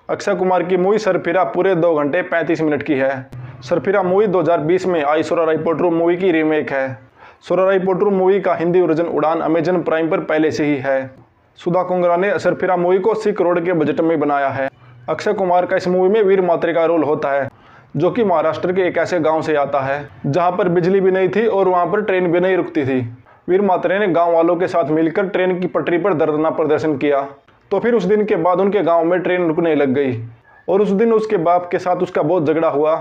अक्षय कुमार की मूवी सरफिरा पूरे 2 घंटे 35 मिनट की है। सरफिरा मूवी 2020 में आई सुराराई पोट्रू मूवी की रीमेक है। सुराराई पोट्रू मूवी का हिंदी वर्जन उड़ान अमेजन प्राइम पर पहले से ही है। सुधा कोंगरा ने सरफिरा मूवी को 80 करोड़ के बजट में बनाया है। अक्षय कुमार का इस मूवी में वीर मात्रे का रोल होता है, जो कि महाराष्ट्र के एक ऐसे गांव से आता है जहां पर बिजली भी नहीं थी और वहां पर ट्रेन भी नहीं रुकती थी। वीर मात्रे ने गांव वालों के साथ मिलकर ट्रेन की पटरी पर दर्दनाक प्रदर्शन किया। तो फिर उस दिन के बाद उनके गांव में ट्रेन रुकने लग गई और उस दिन उसके बाप के साथ उसका बहुत झगड़ा हुआ।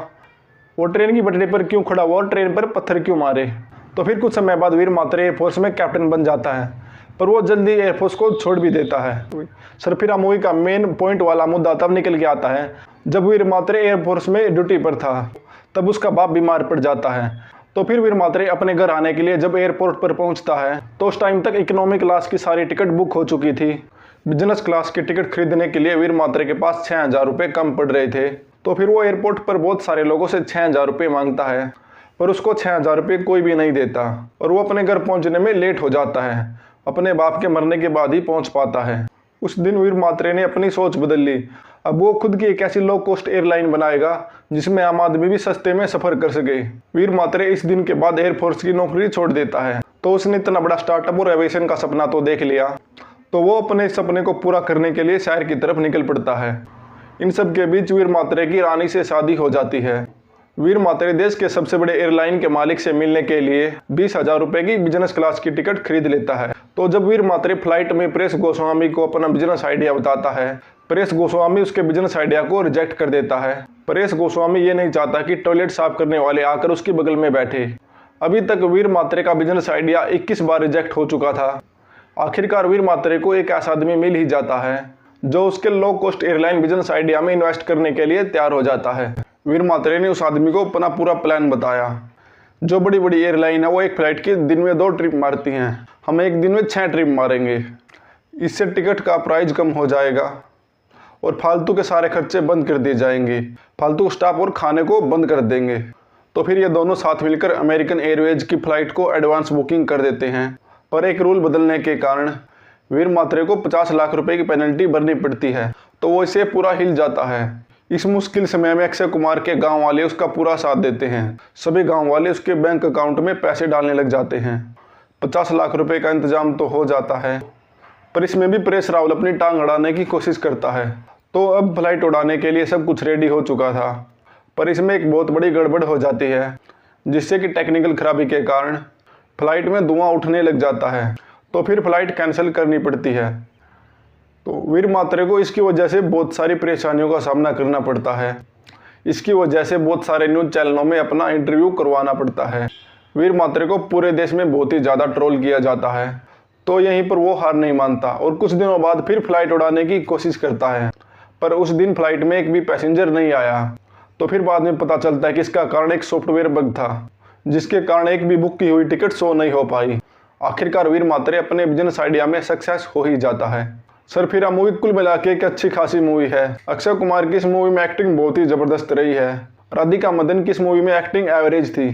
वो ट्रेन की पटरी पर क्यों खड़ा हुआ और ट्रेन पर पत्थर क्यों मारे। तो फिर कुछ समय बाद वीर मात्रे एयरफोर्स में कैप्टन बन जाता है, पर वो जल्दी एयरफोर्स को छोड़ भी देता है। सरफिरा मूवी का मेन पॉइंट वाला मुद्दा तब निकल के आता है जब वीर मात्रे एयरफोर्स में ड्यूटी पर था। तब उसका बाप बीमार पड़ जाता है। तो फिर वीर मात्रे अपने घर आने के लिए जब एयरपोर्ट पर पहुंचता है तो उस टाइम तक इकोनॉमी क्लास की सारी टिकट बुक हो चुकी थी। बिजनेस क्लास की टिकट खरीदने के लिए वीर मात्रे के पास 6000 रुपये कम पड़ रहे थे। तो फिर वो एयरपोर्ट पर बहुत सारे लोगों से 6000 रुपये मांगता है, पर उसको 6000 रुपये कोई भी नहीं देता और वो अपने घर पहुंचने में लेट हो जाता है। अपने बाप के मरने के बाद ही पहुंच पाता है। उस दिन वीर मात्रे ने अपनी सोच बदल ली। अब वो खुद की एक ऐसी लो कॉस्ट एयरलाइन बनाएगा जिसमें आम आदमी भी सस्ते में सफर कर सके। वीर मात्रे इस दिन के बाद एयरफोर्स की नौकरी छोड़ देता है। तो उसने इतना बड़ा स्टार्टअप और एविएशन का सपना तो देख लिया, तो वो अपने सपने को पूरा करने के लिए शहर की तरफ निकल पड़ता है। इन सब के बीच वीर मात्रे की रानी से शादी हो जाती है। वीर मात्रे देश के सबसे बड़े एयरलाइन के मालिक से मिलने के लिए 20,000 रुपये की बिजनेस क्लास की टिकट खरीद लेता है। तो जब वीर मात्रे फ्लाइट में परेश गोस्वामी को अपना बिजनेस आइडिया बताता है, परेश गोस्वामी उसके बिजनेस आइडिया को रिजेक्ट कर देता है। परेश गोस्वामी ये नहीं चाहता कि टॉयलेट साफ करने वाले आकर उसके बगल में बैठे। अभी तक वीर मात्रे का बिजनेस आइडिया 21 बार रिजेक्ट हो चुका था। आखिरकार वीर मात्रे को एक ऐसा आदमी मिल ही जाता है जो उसके low cost airline business idea में इन्वेस्ट करने के लिए तैयार हो जाता है। वीर मात्रे ने उस आदमी को अपना पूरा प्लान बताया। जो बड़ी बड़ी एयरलाइन है वो एक फ्लाइट के दिन में 2 ट्रिप मारती हैं, हम एक दिन में 6 ट्रिप मारेंगे। इससे टिकट का प्राइस कम हो जाएगा और फालतू के सारे खर्चे बंद कर दिए जाएंगे। फालतू स्टाफ और खाने को बंद कर देंगे। तो फिर ये दोनों साथ मिलकर अमेरिकन एयरवेज की फ़्लाइट को एडवांस बुकिंग कर देते हैं, पर एक रूल बदलने के कारण वीर मात्रे को 50 लाख रुपए की पेनल्टी भरनी पड़ती है। तो वो इसे पूरा हिल जाता है। इस मुश्किल समय में अक्षय कुमार के गांव वाले उसका पूरा साथ देते हैं। सभी गांव वाले उसके बैंक अकाउंट में पैसे डालने लग जाते हैं। 50 लाख रुपए का इंतजाम तो हो जाता है, पर इसमें भी परेश रावल अपनी टांग अड़ाने की कोशिश करता है। तो अब फ्लाइट उड़ाने के लिए सब कुछ रेडी हो चुका था, पर इसमें एक बहुत बड़ी गड़बड़ हो जाती है, जिससे कि टेक्निकल खराबी के कारण फ्लाइट में धुआं उठने लग जाता है। तो फिर फ्लाइट कैंसिल करनी पड़ती है। तो वीर मात्रे को इसकी वजह से बहुत सारी परेशानियों का सामना करना पड़ता है। इसकी वजह से बहुत सारे न्यूज़ चैनलों में अपना इंटरव्यू करवाना पड़ता है। वीर मात्रे को पूरे देश में बहुत ही ज़्यादा ट्रोल किया जाता है। तो यहीं पर वो हार नहीं मानता और कुछ दिनों बाद फिर फ्लाइट उड़ाने की कोशिश करता है, पर उस दिन फ्लाइट में एक भी पैसेंजर नहीं आया। तो फिर बाद में पता चलता है कि इसका कारण एक सॉफ्टवेयर बग था, जिसके कारण एक भी बुक की हुई टिकट शो नहीं हो पाई। आखिरकार वीर मात्रे अपने बिजनेस आइडिया में सक्सेस हो ही जाता है। सरफिरा मूवी कुल मिला के एक अच्छी खासी मूवी है। अक्षय कुमार की इस मूवी में एक्टिंग बहुत ही ज़बरदस्त रही है। राधिका मदन की इस मूवी में एक्टिंग एवरेज थी।